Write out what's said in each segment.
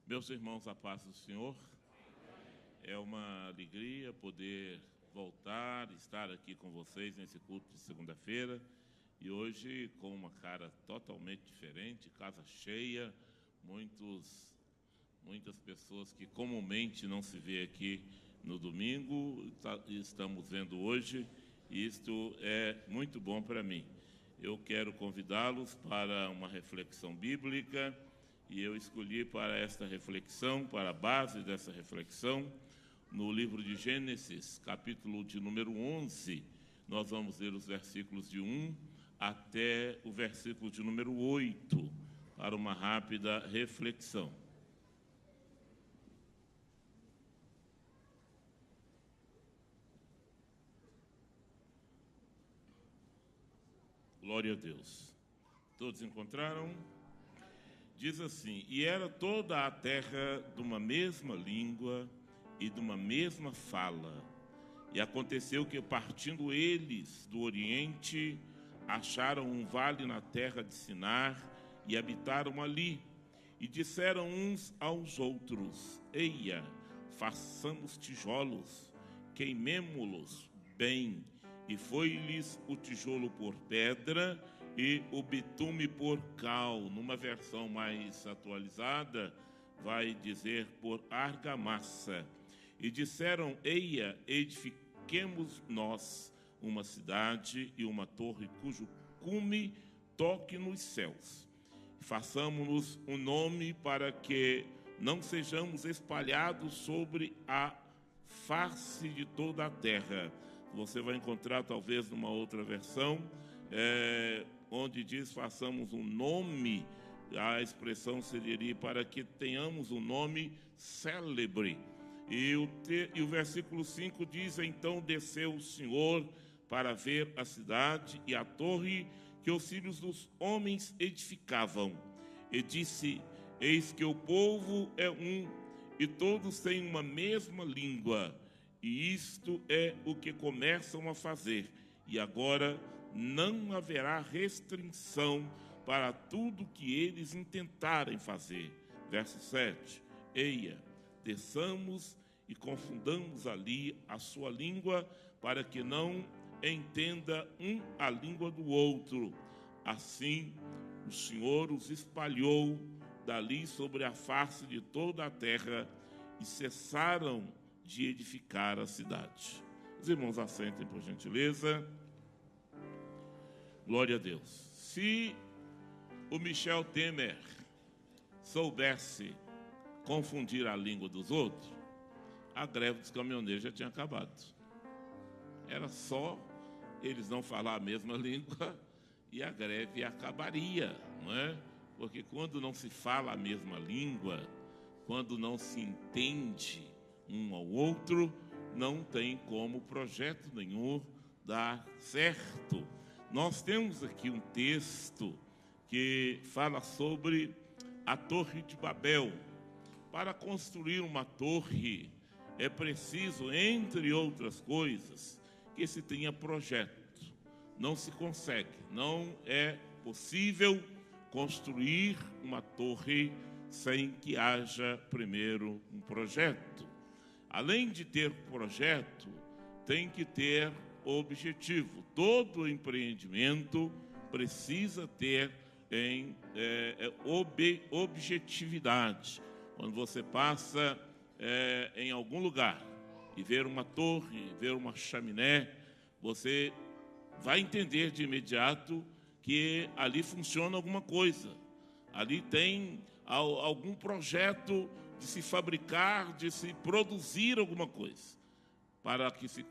Meus irmãos, a paz do Senhor. É uma alegria poder voltar, estar aqui com vocês nesse culto de segunda-feira. E hoje com uma cara totalmente diferente, casa cheia, muitas pessoas que comumente não se vê aqui no domingo, estamos vendo hoje, e isto é muito bom para mim. Eu quero convidá-los para uma reflexão bíblica, e eu escolhi para esta reflexão, para a base dessa reflexão, no livro de Gênesis, capítulo de número 11, nós vamos ler os versículos de 1 até o versículo de número 8, para uma rápida reflexão. Glória a Deus. Todos encontraram? Diz assim: e era toda a terra de uma mesma língua e de uma mesma fala. E aconteceu que, partindo eles do Oriente, acharam um vale na terra de Sinar e habitaram ali. E disseram uns aos outros: eia, façamos tijolos, queimemo-los bem. E foi-lhes o tijolo por pedra e o bitume por cal. Numa versão mais atualizada, vai dizer por argamassa. E disseram: eia, edifiquemos nós uma cidade e uma torre cujo cume toque nos céus. Façamos-nos um nome para que não sejamos espalhados sobre a face de toda a terra. Você vai encontrar talvez numa outra versão, onde diz: façamos um nome. A expressão seria para que tenhamos um nome célebre. E o versículo 5 diz: então desceu o Senhor para ver a cidade e a torre que os filhos dos homens edificavam. E disse: eis que o povo é um, e todos têm uma mesma língua. E isto é o que começam a fazer. E agora não haverá restrição para tudo que eles intentarem fazer. Verso 7. Eia, desçamos e confundamos ali a sua língua, para que não entenda um a língua do outro. Assim o Senhor os espalhou dali sobre a face de toda a terra, e cessaram de edificar a cidade. Os irmãos assentem, por gentileza. Glória a Deus. Se o Michel Temer soubesse confundir a língua dos outros, a greve dos caminhoneiros já tinha acabado. Era só eles não falar a mesma língua e a greve acabaria, não é? Porque quando não se fala a mesma língua, quando não se entende um ao outro, não tem como projeto nenhum dar certo. Nós temos aqui um texto que fala sobre a Torre de Babel. Para construir uma torre é preciso, entre outras coisas, que se tenha projeto. Não se consegue, não é possível construir uma torre sem que haja primeiro um projeto. Além de ter projeto, tem que ter objetivo. Todo empreendimento precisa ter objetividade. Quando você passa em algum lugar e ver uma torre, ver uma chaminé, você vai entender de imediato que ali funciona alguma coisa. Ali tem algum projeto de se fabricar, de se produzir alguma coisa. Para que se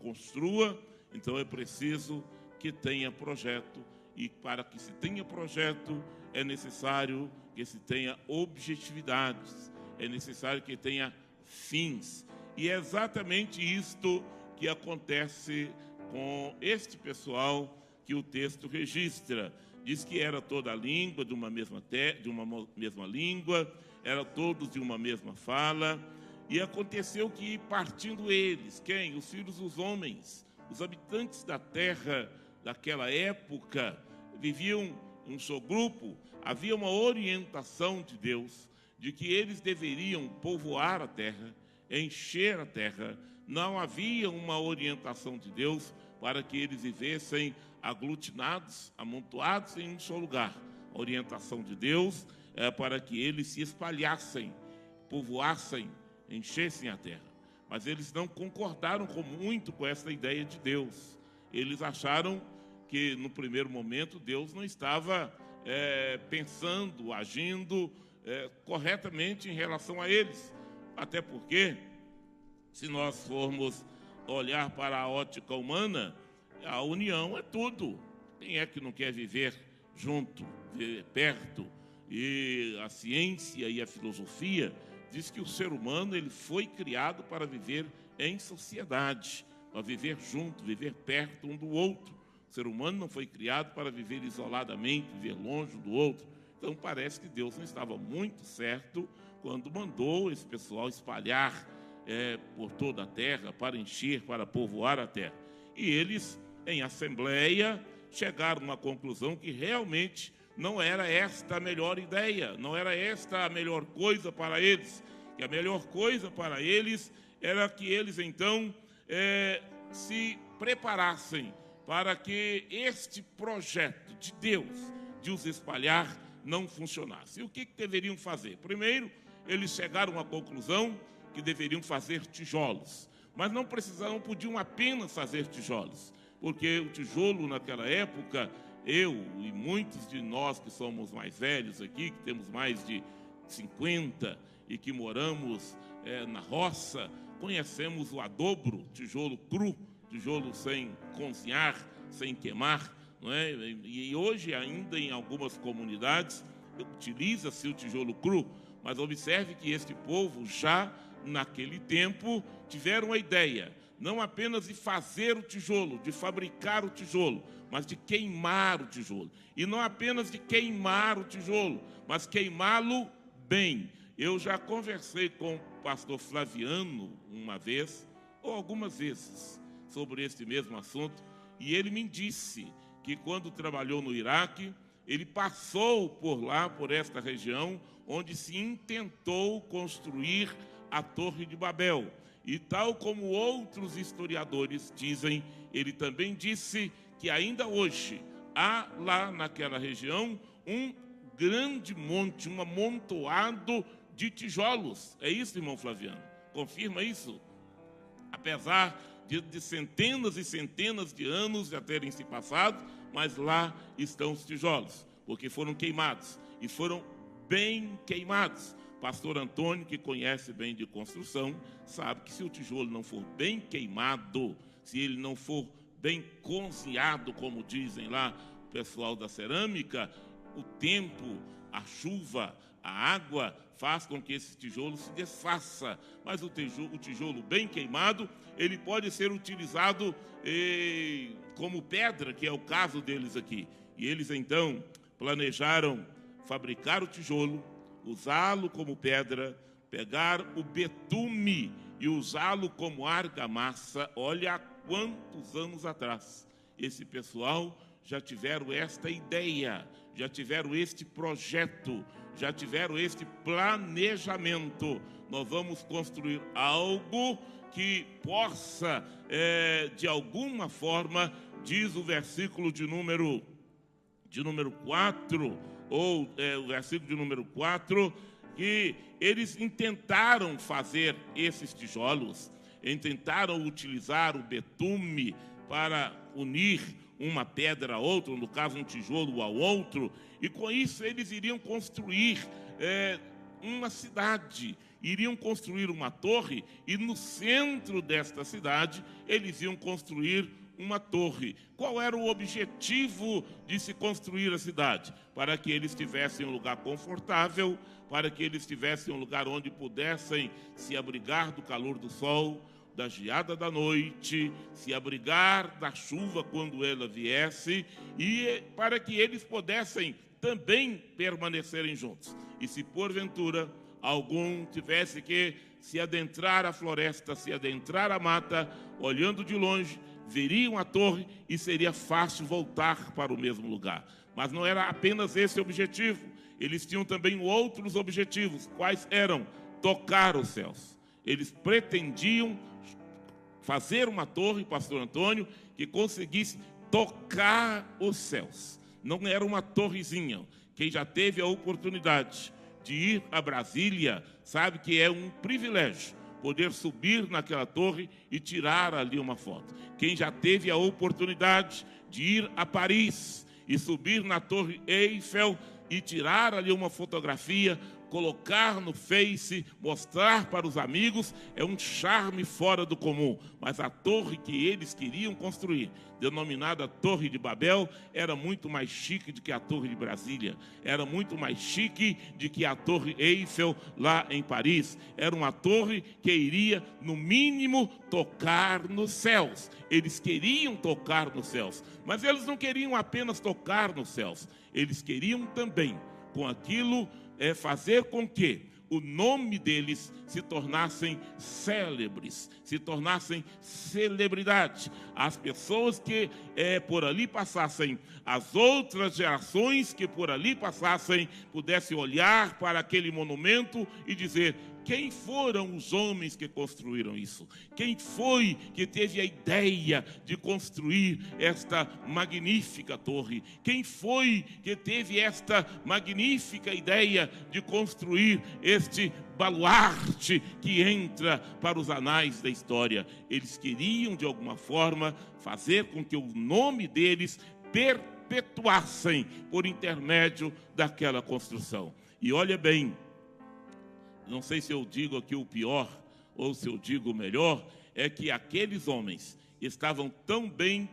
construa, então é preciso que tenha projeto. E para que se tenha projeto, é necessário que se tenha objetividades, é necessário que tenha fins. E é exatamente isto que acontece com este pessoal que o texto registra. Diz que era toda a língua de uma mesma língua, era todos de uma mesma fala. E aconteceu que, partindo eles, quem? Os filhos dos homens, os habitantes da terra daquela época, viviam em um só grupo. Havia uma orientação de Deus de que eles deveriam povoar a terra, encher a terra. Não havia uma orientação de Deus para que eles vivessem aglutinados, amontoados em um só lugar. A orientação de Deus é para que eles se espalhassem, povoassem, enchessem a terra. Mas eles não concordaram muito com essa ideia de Deus. Eles acharam que, no primeiro momento, Deus não estava pensando, agindo corretamente em relação a eles. Até porque, se nós formos olhar para a ótica humana, a união é tudo. Quem é que não quer viver junto, viver perto? E a ciência e a filosofia diz que o ser humano ele foi criado para viver em sociedade, para viver junto, viver perto um do outro. O ser humano não foi criado para viver isoladamente, viver longe um do outro. Então parece que Deus não estava muito certo quando mandou esse pessoal espalhar por toda a terra, para encher, para povoar a terra. E eles, em assembleia, chegaram à conclusão que realmente não era esta a melhor ideia, não era esta a melhor coisa para eles. Que a melhor coisa para eles era que eles, então, se preparassem para que este projeto de Deus, de os espalhar, não funcionasse. E o que deveriam fazer? Primeiro, eles chegaram à conclusão que deveriam fazer tijolos. Mas não podiam apenas fazer tijolos, porque o tijolo, naquela época, eu e muitos de nós que somos mais velhos aqui, que temos mais de 50 e que moramos na roça, conhecemos o adobro, tijolo cru, tijolo sem cozinhar, sem queimar, não é? E hoje ainda em algumas comunidades utiliza-se o tijolo cru, mas observe que este povo já naquele tempo tiveram a ideia não apenas de fazer o tijolo, de fabricar o tijolo, mas de queimar o tijolo. E não apenas de queimar o tijolo, mas queimá-lo bem. Eu já conversei com o pastor Flaviano uma vez, ou algumas vezes, sobre este mesmo assunto, e ele me disse que quando trabalhou no Iraque, ele passou por lá, por esta região, onde se intentou construir a Torre de Babel. E tal como outros historiadores dizem, ele também disse que ainda hoje há lá naquela região um grande monte, um amontoado de tijolos. É isso, irmão Flaviano? Confirma isso? Apesar de centenas e centenas de anos já terem se passado, mas lá estão os tijolos, porque foram queimados, e foram bem queimados. Pastor Antônio, que conhece bem de construção, sabe que se o tijolo não for bem queimado, se ele não for bem cozinhado, como dizem lá o pessoal da cerâmica, o tempo, a chuva, a água faz com que esse tijolo se desfaça. Mas o tijolo bem queimado, ele pode ser utilizado como pedra, que é o caso deles aqui. E eles então planejaram fabricar o tijolo, usá-lo como pedra, pegar o betume e usá-lo como argamassa. Olha há quantos anos atrás esse pessoal já tiveram esta ideia, já tiveram este projeto, já tiveram este planejamento. Nós vamos construir algo que possa, de alguma forma, diz o versículo de número 4, ou o versículo de número 4, que eles intentaram fazer esses tijolos, tentaram utilizar o betume para unir uma pedra a outra, no caso um tijolo ao outro, e com isso eles iriam construir uma cidade, iriam construir uma torre, e no centro desta cidade eles iam construir uma torre. Qual era o objetivo de se construir a cidade? Para que eles tivessem um lugar confortável, para que eles tivessem um lugar onde pudessem se abrigar do calor do sol, da geada da noite, se abrigar da chuva quando ela viesse, e para que eles pudessem também permanecerem juntos. E se porventura algum tivesse que se adentrar à floresta, se adentrar à mata, olhando de longe, veriam a torre e seria fácil voltar para o mesmo lugar. Mas não era apenas esse o objetivo. Eles tinham também outros objetivos. Quais eram? Tocar os céus. Eles pretendiam fazer uma torre, pastor Antônio, que conseguisse tocar os céus. Não era uma torrezinha. Quem já teve a oportunidade de ir a Brasília sabe que é um privilégio poder subir naquela torre e tirar ali uma foto. Quem já teve a oportunidade de ir a Paris e subir na Torre Eiffel e tirar ali uma fotografia, colocar no Face, mostrar para os amigos, é um charme fora do comum. Mas a torre que eles queriam construir, denominada Torre de Babel, era muito mais chique do que a Torre de Brasília, era muito mais chique do que a Torre Eiffel lá em Paris. Era uma torre que iria, no mínimo, tocar nos céus. Eles queriam tocar nos céus, mas eles não queriam apenas tocar nos céus, eles queriam também, com aquilo, fazer com que o nome deles se tornassem célebres, se tornassem celebridade. As pessoas que por ali passassem, as outras gerações que por ali passassem, pudessem olhar para aquele monumento e dizer: quem foram os homens que construíram isso? Quem foi que teve a ideia de construir esta magnífica torre? Quem foi que teve esta magnífica ideia de construir este baluarte que entra para os anais da história? Eles queriam, de alguma forma, fazer com que o nome deles perpetuassem por intermédio daquela construção. E olha bem, não sei se eu digo aqui o pior ou se eu digo o melhor, é que aqueles homens estavam tão bem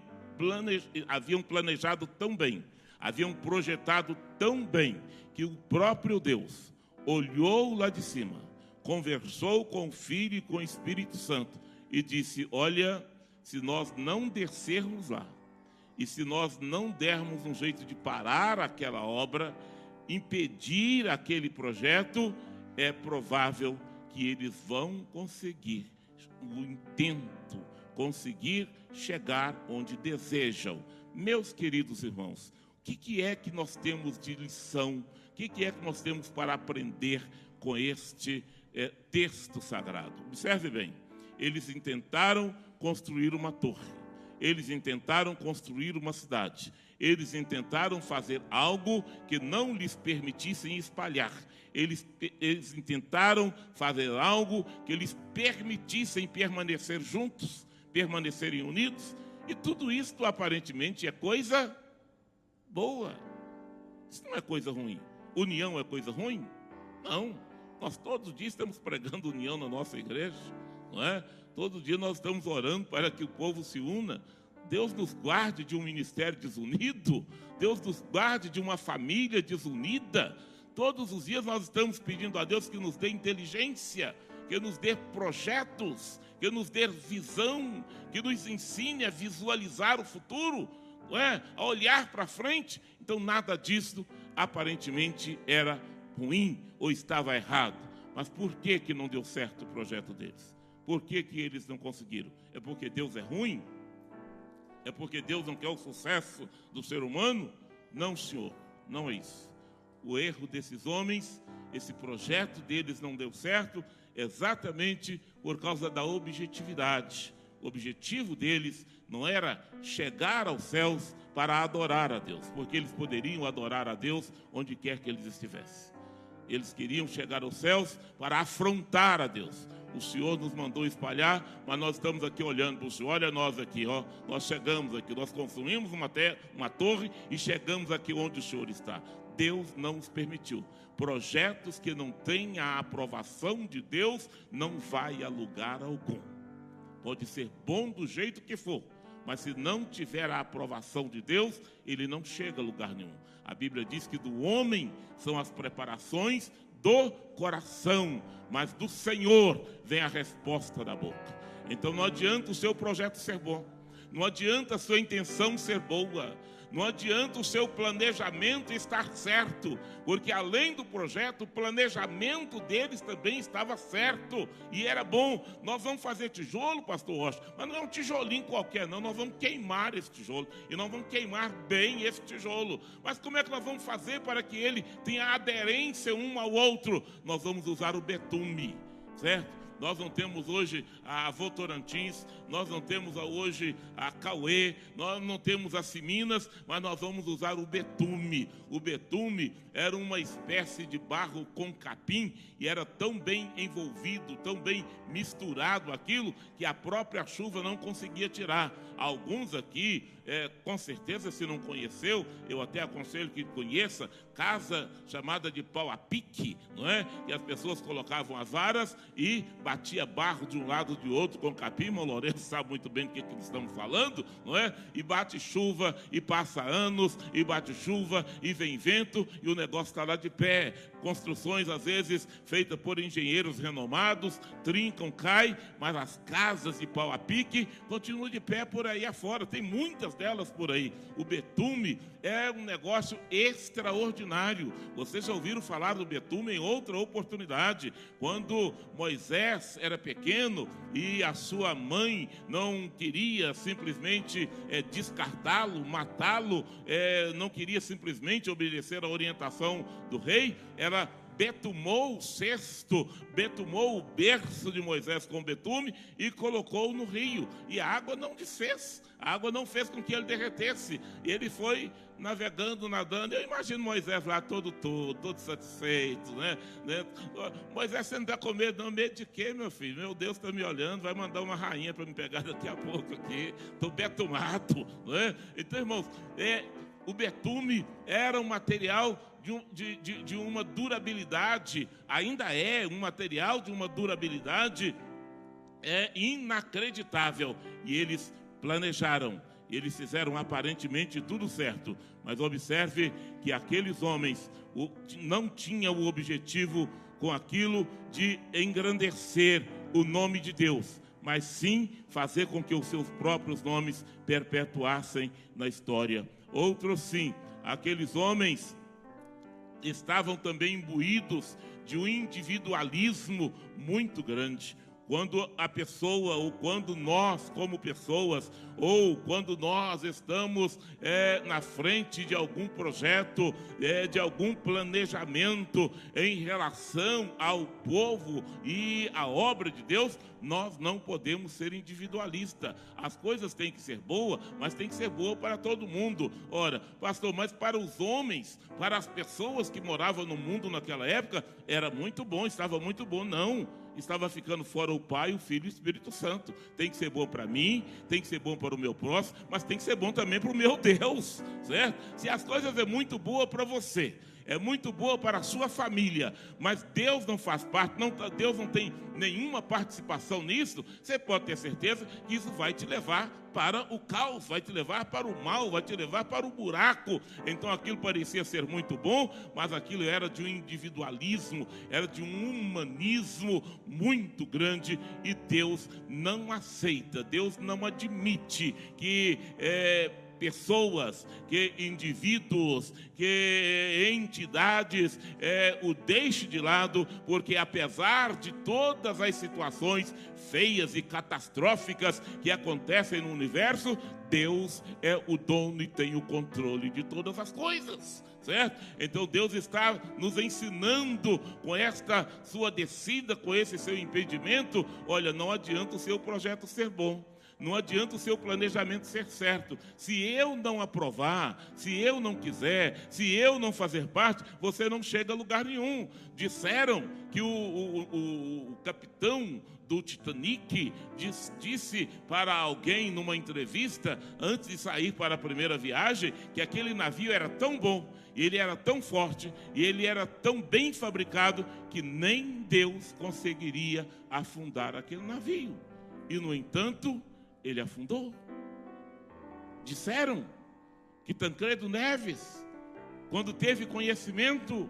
haviam planejado tão bem, haviam projetado tão bem, que o próprio Deus olhou lá de cima, conversou com o Filho e com o Espírito Santo e disse: olha, se nós não descermos lá, e se nós não dermos um jeito de parar aquela obra, impedir aquele projeto, é provável que eles vão conseguir o intento, conseguir chegar onde desejam. Meus queridos irmãos, o que é que nós temos de lição? O que é que nós temos para aprender com este texto sagrado? Observe bem, eles intentaram construir uma torre, eles intentaram construir uma cidade, eles intentaram fazer algo que não lhes permitissem espalhar. Eles intentaram fazer algo que lhes permitissem permanecer juntos, permanecerem unidos, e tudo isso aparentemente é coisa boa. Isso não é coisa ruim. União é coisa ruim? Não. Nós todos os dias estamos pregando união na nossa igreja, não é? Todo dia nós estamos orando para que o povo se una. Deus nos guarde de um ministério desunido, Deus nos guarde de uma família desunida. Todos os dias nós estamos pedindo a Deus que nos dê inteligência, que nos dê projetos, que nos dê visão, que nos ensine a visualizar o futuro, não é? A olhar para frente. Então nada disso aparentemente era ruim ou estava errado. Mas por que não deu certo o projeto deles? Por que eles não conseguiram? É porque Deus é ruim? É porque Deus não quer o sucesso do ser humano? Não, senhor, não é isso. O erro desses homens, esse projeto deles não deu certo exatamente por causa da objetividade. O objetivo deles não era chegar aos céus para adorar a Deus, porque eles poderiam adorar a Deus onde quer que eles estivessem. Eles queriam chegar aos céus para afrontar a Deus. O Senhor nos mandou espalhar, mas nós estamos aqui olhando para o Senhor. Olha nós aqui, ó. Nós chegamos aqui, nós construímos uma torre e chegamos aqui onde o Senhor está. Deus não nos permitiu. Projetos que não têm a aprovação de Deus não vai a lugar algum. Pode ser bom do jeito que for, mas se não tiver a aprovação de Deus, ele não chega a lugar nenhum. A Bíblia diz que do homem são as preparações do coração, mas do Senhor vem a resposta da boca. Então não adianta o seu projeto ser bom, não adianta a sua intenção ser boa, Não adianta o seu planejamento estar certo, porque além do projeto, o planejamento deles também estava certo e era bom. Nós vamos fazer tijolo, pastor Rocha, mas não é um tijolinho qualquer não, nós vamos queimar esse tijolo e nós vamos queimar bem esse tijolo. Mas como é que nós vamos fazer para que ele tenha aderência um ao outro? Nós vamos usar o betume, certo? Nós não temos hoje a Votorantins, nós não temos hoje a Cauê, nós não temos a Siminas, mas nós vamos usar o betume. O betume era uma espécie de barro com capim e era tão bem envolvido, tão bem misturado aquilo, que a própria chuva não conseguia tirar. Alguns aqui, com certeza, se não conheceu, eu até aconselho que conheça, casa chamada de pau a pique, não é? E as pessoas colocavam as varas e batia barro de um lado e de outro com capim. O Lourenço sabe muito bem do que estamos falando, não é? E bate chuva, e passa anos, e bate chuva, e vem vento, e o negócio está lá de pé. Construções, às vezes, feitas por engenheiros renomados, trincam, caem, mas as casas de pau a pique continuam de pé por aí afora. Tem muitas delas por aí. O betume é um negócio extraordinário. Vocês já ouviram falar do betume em outra oportunidade. Quando Moisés era pequeno e a sua mãe não queria simplesmente descartá-lo, matá-lo, não queria simplesmente obedecer à orientação do rei, ela betumou o cesto, betumou o berço de Moisés com betume e colocou no rio. E a água não desfez, a água não fez com que ele derretesse. E ele foi navegando, nadando. Eu imagino Moisés lá todo satisfeito, né? Moisés, você não está com medo? Não, medo de quê, meu filho? Meu Deus está me olhando, vai mandar uma rainha para me pegar daqui a pouco aqui. Estou betumado, não é? Então, irmãos, o betume era um material de uma durabilidade, ainda é um material de uma durabilidade inacreditável. E eles planejaram, eles fizeram aparentemente tudo certo, mas observe que aqueles homens não tinham o objetivo com aquilo de engrandecer o nome de Deus, mas sim fazer com que os seus próprios nomes perpetuassem na história. Outros sim, aqueles homens estavam também imbuídos de um individualismo muito grande. Quando a pessoa, ou quando nós como pessoas, ou quando nós estamos na frente de algum projeto, de algum planejamento em relação ao povo e à obra de Deus, nós não podemos ser individualistas. As coisas têm que ser boas, mas tem que ser boa para todo mundo. Ora, pastor, mas para os homens, para as pessoas que moravam no mundo naquela época, era muito bom, estava muito bom. Não, estava ficando fora o Pai, o Filho e o Espírito Santo. Tem que ser bom para mim, tem que ser bom para o meu próximo, mas tem que ser bom também para o meu Deus, certo? Se as coisas é muito boa para você, é muito boa para a sua família, mas Deus não faz parte, Deus não tem nenhuma participação nisso, você pode ter certeza que isso vai te levar para o caos, vai te levar para o mal, vai te levar para o buraco. Então aquilo parecia ser muito bom, mas aquilo era de um individualismo, era de um humanismo muito grande, e Deus não aceita, Deus não admite que pessoas, que indivíduos, que entidades o deixe de lado, porque apesar de todas as situações feias e catastróficas que acontecem no universo, Deus é o dono e tem o controle de todas as coisas, certo? Então Deus está nos ensinando com esta sua descida, com esse seu impedimento. Olha, não adianta o seu projeto ser bom, não adianta o seu planejamento ser certo. Se eu não aprovar, se eu não quiser, se eu não fazer parte, você não chega a lugar nenhum. Disseram que o capitão do Titanic disse para alguém numa entrevista, antes de sair para a primeira viagem, que aquele navio era tão bom, ele era tão forte, e ele era tão bem fabricado, que nem Deus conseguiria afundar aquele navio. E, no entanto, ele afundou. Disseram que Tancredo Neves, quando teve conhecimento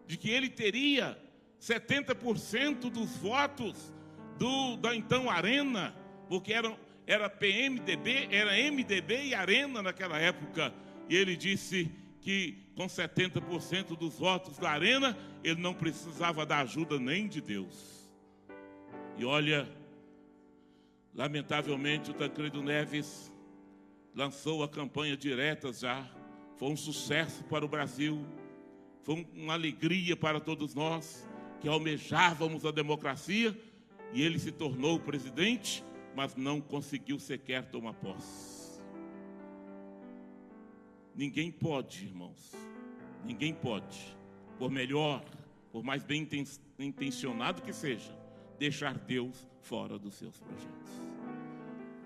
de que ele teria 70% dos votos da então Arena, porque era PMDB, era MDB e Arena naquela época, e ele disse que com 70% dos votos da Arena, ele não precisava da ajuda nem de Deus. E olha, lamentavelmente o Tancredo Neves lançou a campanha Diretas já. Foi um sucesso para o Brasil, foi uma alegria para todos nós que almejávamos a democracia, e ele se tornou presidente, mas não conseguiu sequer tomar posse. Ninguém pode, irmãos, ninguém pode, por melhor, por mais bem intencionado que seja, deixar Deus fora dos seus projetos.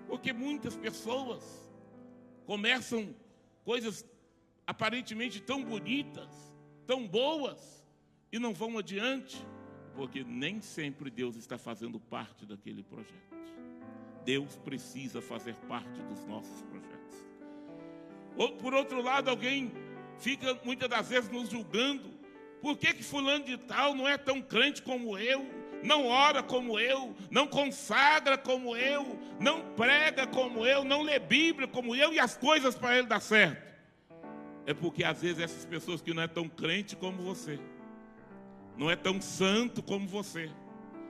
Porque muitas pessoas começam coisas aparentemente tão bonitas, tão boas, e não vão adiante, porque nem sempre Deus está fazendo parte daquele projeto. Deus precisa fazer parte dos nossos projetos. Ou, por outro lado, alguém fica muitas das vezes nos julgando. Por que fulano de tal não é tão crente como eu? Não ora como eu, não consagra como eu, não prega como eu, não lê Bíblia como eu, e as coisas para ele dar certo. É porque às vezes essas pessoas que não é tão crente como você, não é tão santo como você,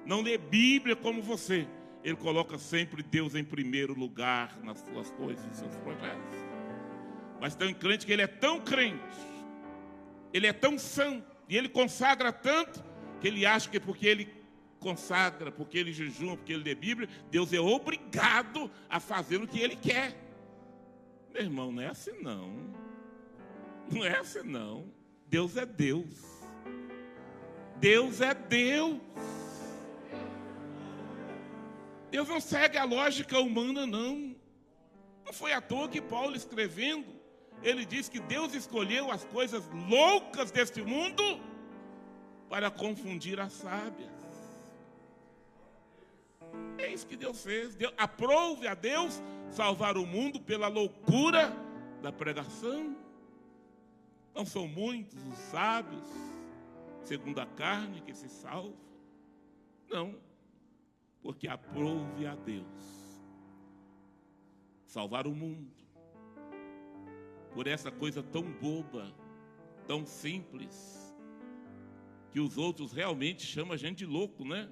não lê Bíblia como você, ele coloca sempre Deus em primeiro lugar nas suas coisas, nos seus projetos. Mas tem um crente que ele é tão crente, ele é tão santo, e ele consagra tanto, que ele acha que porque ele consagra, porque ele jejuma, porque ele lê Bíblia, Deus é obrigado a fazer o que ele quer. Meu irmão, não é assim não. Não é assim não. Deus é Deus. Deus é Deus. Deus não segue a lógica humana, não. Não foi à toa que Paulo, escrevendo, ele diz que Deus escolheu as coisas loucas deste mundo para confundir as sábias. É isso que Deus fez. Aprove a Deus salvar o mundo pela loucura da pregação. Não são muitos os sábios, segundo a carne, que se salvam. Não, porque aprove a Deus salvar o mundo por essa coisa tão boba, tão simples, que os outros realmente chamam a gente de louco, né?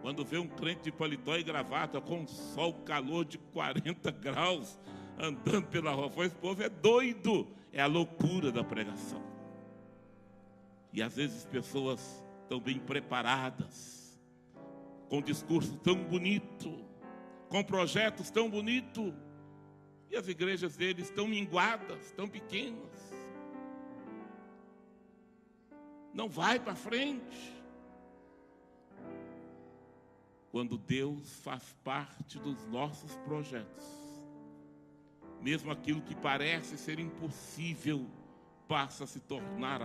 Quando vê um crente de paletó e gravata com sol, calor de 40 graus, andando pela rua, esse povo é doido. É a loucura da pregação. E às vezes pessoas tão bem preparadas, com discurso tão bonito, com projetos tão bonitos, e as igrejas deles tão minguadas, tão pequenas. Não vai para frente. Quando Deus faz parte dos nossos projetos, mesmo aquilo que parece ser impossível passa a se tornar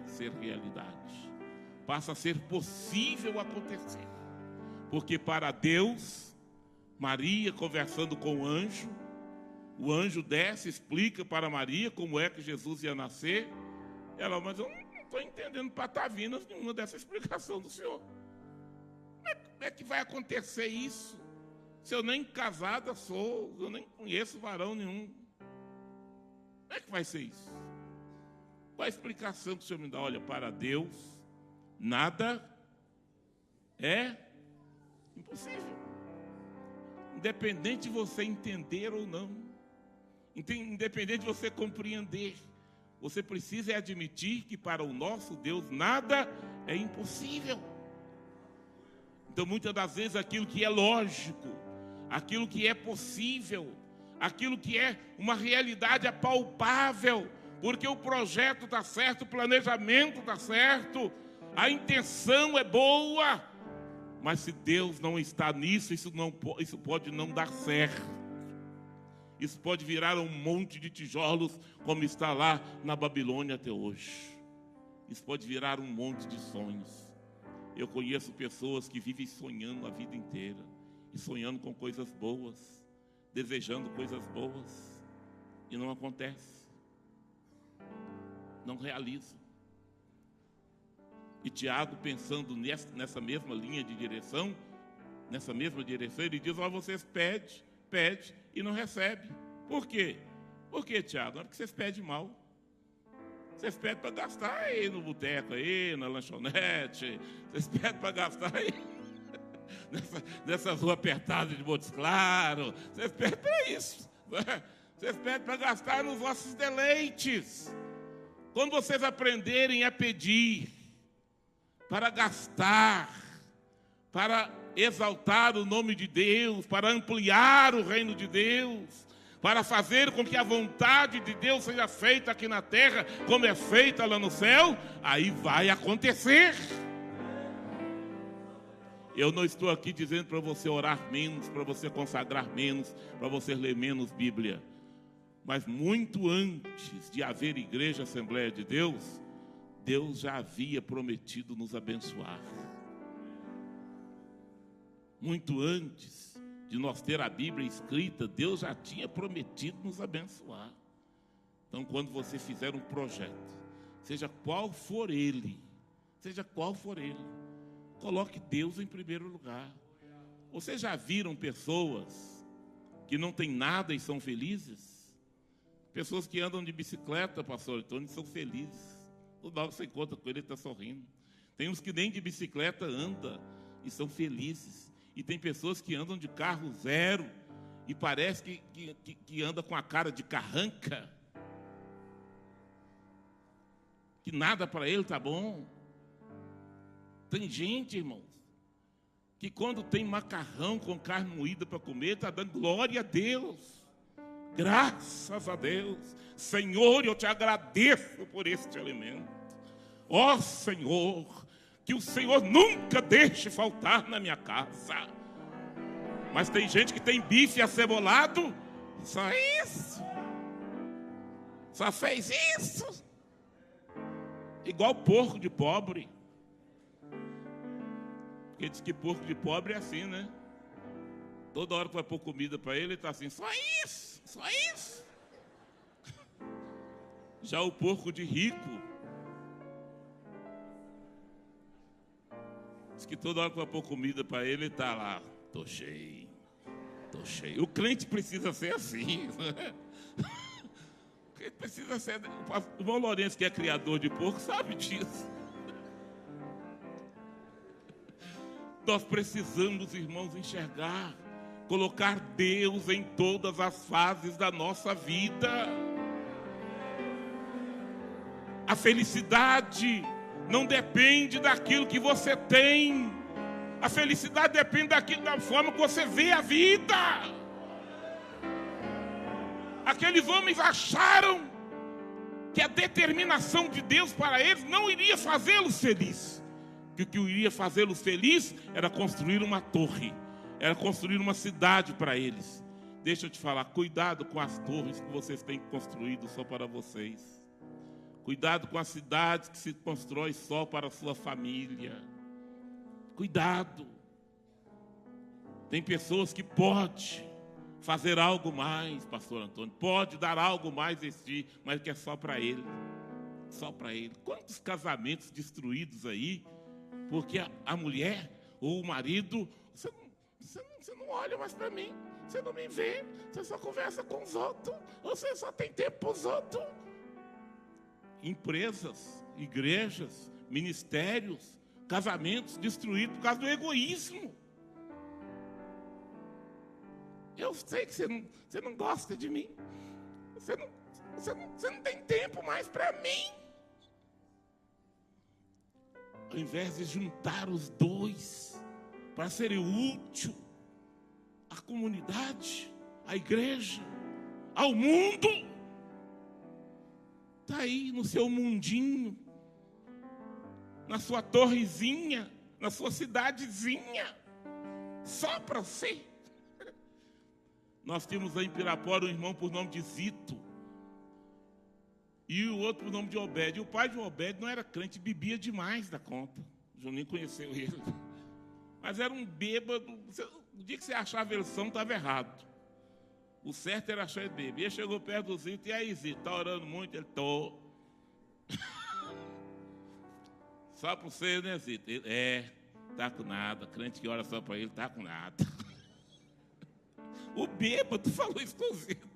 ser realidade, passa a ser possível acontecer, porque para Deus, Maria conversando com o anjo desce, explica para Maria como é que Jesus ia nascer. Ela, mas eu não estou entendendo patavinas nenhuma dessa explicação do Senhor. Como é que vai acontecer isso? Se eu nem casada sou, eu nem conheço varão nenhum. Como é que vai ser isso? Qual a explicação que o Senhor me dá? Olha, para Deus, nada é impossível. Independente de você entender ou não, independente de você compreender, você precisa admitir que para o nosso Deus nada é impossível. Então, muitas das vezes, aquilo que é lógico, aquilo que é possível, aquilo que é uma realidade apalpável, porque o projeto está certo, o planejamento está certo, a intenção é boa, mas se Deus não está nisso, isso pode não dar certo. Isso pode virar um monte de tijolos, como está lá na Babilônia até hoje. Isso pode virar um monte de sonhos. Eu conheço pessoas que vivem sonhando a vida inteira, e sonhando com coisas boas, desejando coisas boas, e não acontece, não realiza. E Tiago, pensando nessa mesma linha de direção, ele diz: vocês pedem e não recebem. Por quê? Por quê, Tiago? Não é porque vocês pedem mal. Vocês pedem para gastar aí no boteco, aí, na lanchonete. Vocês pedem para gastar aí nessas ruas apertadas de Montes Claros. Vocês pedem para isso. Vocês pedem para gastar nos vossos deleites. Quando vocês aprenderem a pedir, para gastar, para exaltar o nome de Deus, para ampliar o reino de Deus, para fazer com que a vontade de Deus seja feita aqui na terra, como é feita lá no céu, aí vai acontecer. Eu não estou aqui dizendo para você orar menos, para você consagrar menos, para você ler menos Bíblia. Mas muito antes de haver igreja, Assembleia de Deus, Deus já havia prometido nos abençoar. Muito antes de nós ter a Bíblia escrita, Deus já tinha prometido nos abençoar. Então, quando você fizer um projeto, seja qual for ele, coloque Deus em primeiro lugar. Vocês já viram pessoas que não têm nada e são felizes? Pessoas que andam de bicicleta, pastor Antônio, são felizes. Toda hora que você encontra com ele, ele está sorrindo. Tem uns que nem de bicicleta andam e são felizes. E tem pessoas que andam de carro zero e parece que anda com a cara de carranca. Que nada para ele está bom. Tem gente, irmãos, que quando tem macarrão com carne moída para comer, está dando glória a Deus. Graças a Deus. Senhor, eu te agradeço por este alimento. Ó Senhor, que o Senhor nunca deixe faltar na minha casa. Mas tem gente que tem bife acebolado, só isso. Só fez isso. Igual porco de pobre. Porque diz que porco de pobre é assim, né? Toda hora que vai pôr comida para ele, ele está assim, só isso, só isso. Já o porco de rico, diz que toda hora que vai pôr comida para ele, ele está lá, tô cheio. O crente precisa ser assim. O crente precisa ser... O irmão Lourenço, que é criador de porco, sabe disso. Nós precisamos, irmãos, enxergar, colocar Deus em todas as fases da nossa vida. A felicidade não depende daquilo que você tem. A felicidade depende da forma que você vê a vida. Aqueles homens acharam que a determinação de Deus para eles não iria fazê-los felizes. Que o que iria fazê-los felizes era construir uma torre, era construir uma cidade para eles. Deixa eu te falar, cuidado com as torres que vocês têm construído só para vocês. Cuidado com as cidades que se constrói só para a sua família. Cuidado. Tem pessoas que podem fazer algo mais, pastor Antônio. Pode dar algo mais em si, mas que é só para ele. Só para ele. Quantos casamentos destruídos aí, porque a mulher ou o marido, você não olha mais para mim, você não me vê, você só conversa com os outros, você só tem tempo para os outros. Empresas, igrejas, ministérios, casamentos destruídos por causa do egoísmo. Eu sei que você não gosta de mim. Você não tem tempo mais para mim. Ao invés de juntar os dois para serem úteis à comunidade, à igreja, ao mundo, está aí no seu mundinho, na sua torrezinha, na sua cidadezinha, só para você. Nós temos aí em Pirapora um irmão por nome de Zito e o outro por nome de Obed. E o pai de Obed não era crente, bebia demais da conta. O Juninho conheceu ele. Mas era um bêbado. O dia que você achava ele são, estava errado. O certo era achar ele bêbado. E ele chegou perto do Zito. E aí, Zito, está orando muito? Ele, tô. Só para você, né, Zito? Ele, tá com nada. Crente que ora só para ele, tá com nada. O bêbado falou isso com o Zito.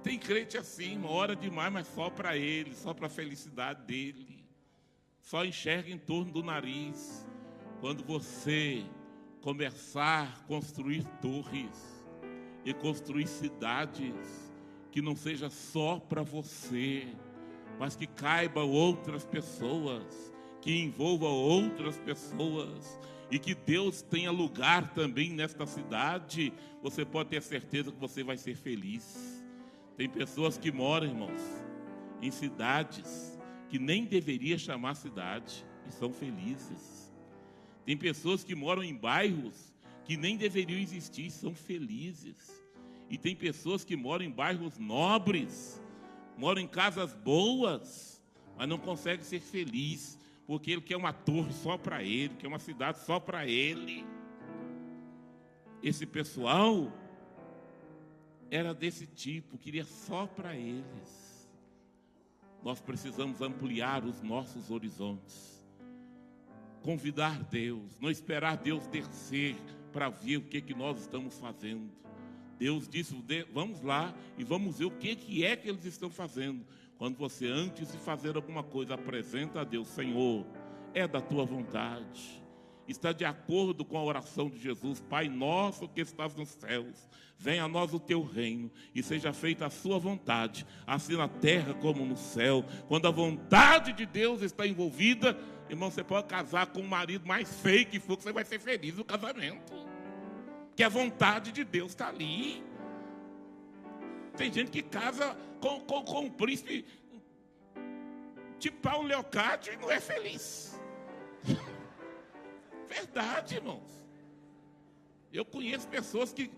Tem crente assim, ora demais, mas só para ele, só para a felicidade dele. Só enxerga em torno do nariz. Quando você começar a construir torres e construir cidades, que não seja só para você, mas que caiba outras pessoas, que envolva outras pessoas, e que Deus tenha lugar também nesta cidade, você pode ter certeza que você vai ser feliz. Tem pessoas que moram, irmãos, em cidades que nem deveria chamar cidade e são felizes. Tem pessoas que moram em bairros que nem deveriam existir e são felizes. E tem pessoas que moram em bairros nobres, moram em casas boas, mas não conseguem ser felizes, porque ele quer uma torre só para ele, quer uma cidade só para ele. Esse pessoal era desse tipo, queria só para eles. Nós precisamos ampliar os nossos horizontes, convidar Deus, não esperar Deus descer para ver o que nós estamos fazendo. Deus disse, vamos lá e vamos ver o que é que eles estão fazendo. Quando você, antes de fazer alguma coisa, apresenta a Deus: Senhor, é da tua vontade, está de acordo com a oração de Jesus: Pai nosso que estás nos céus, venha a nós o teu reino e seja feita a sua vontade, assim na terra como no céu. Quando a vontade de Deus está envolvida, irmão, você pode casar com um marido mais feio que for, que você vai ser feliz no casamento, que a vontade de Deus está ali. Tem gente que casa com um príncipe tipo Paulo Leocádio e não é feliz. Verdade, irmãos. Eu conheço pessoas que,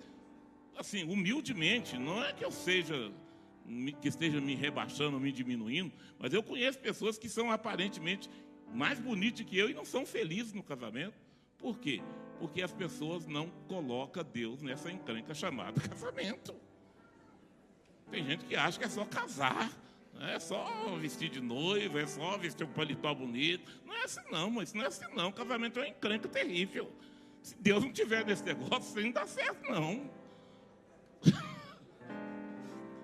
assim, humildemente, não é que eu esteja me rebaixando, me diminuindo, mas eu conheço pessoas que são aparentemente mais bonitas que eu e não são felizes no casamento. Por quê? Porque as pessoas não colocam Deus nessa encrenca chamada casamento. Tem gente que acha que é só casar, é só vestir de noiva, é só vestir um paletó bonito. Não é assim não, mas não é assim não. Casamento é uma encrenca terrível. Se Deus não tiver nesse negócio, isso não dá certo não.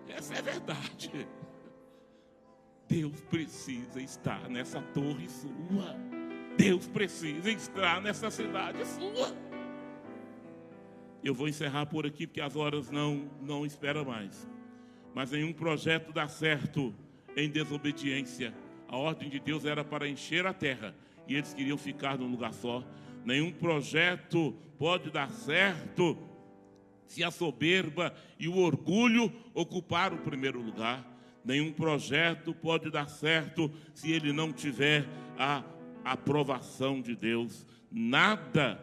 Essa é a verdade. Deus precisa estar nessa torre sua. Deus precisa estar nessa cidade sua. Eu vou encerrar por aqui, porque as horas não esperam mais. Mas nenhum projeto dá certo em desobediência. A ordem de Deus era para encher a terra, e eles queriam ficar num lugar só. Nenhum projeto pode dar certo se a soberba e o orgulho ocupar o primeiro lugar. Nenhum projeto pode dar certo se ele não tiver a aprovação de Deus. Nada,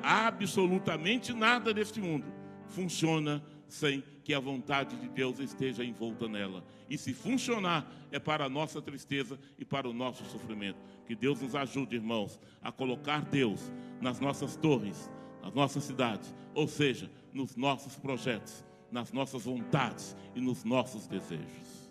absolutamente nada neste mundo funciona sem que a vontade de Deus esteja envolta nela. E se funcionar, é para a nossa tristeza e para o nosso sofrimento. Que Deus nos ajude, irmãos, a colocar Deus nas nossas torres, nas nossas cidades, ou seja, nos nossos projetos, nas nossas vontades e nos nossos desejos.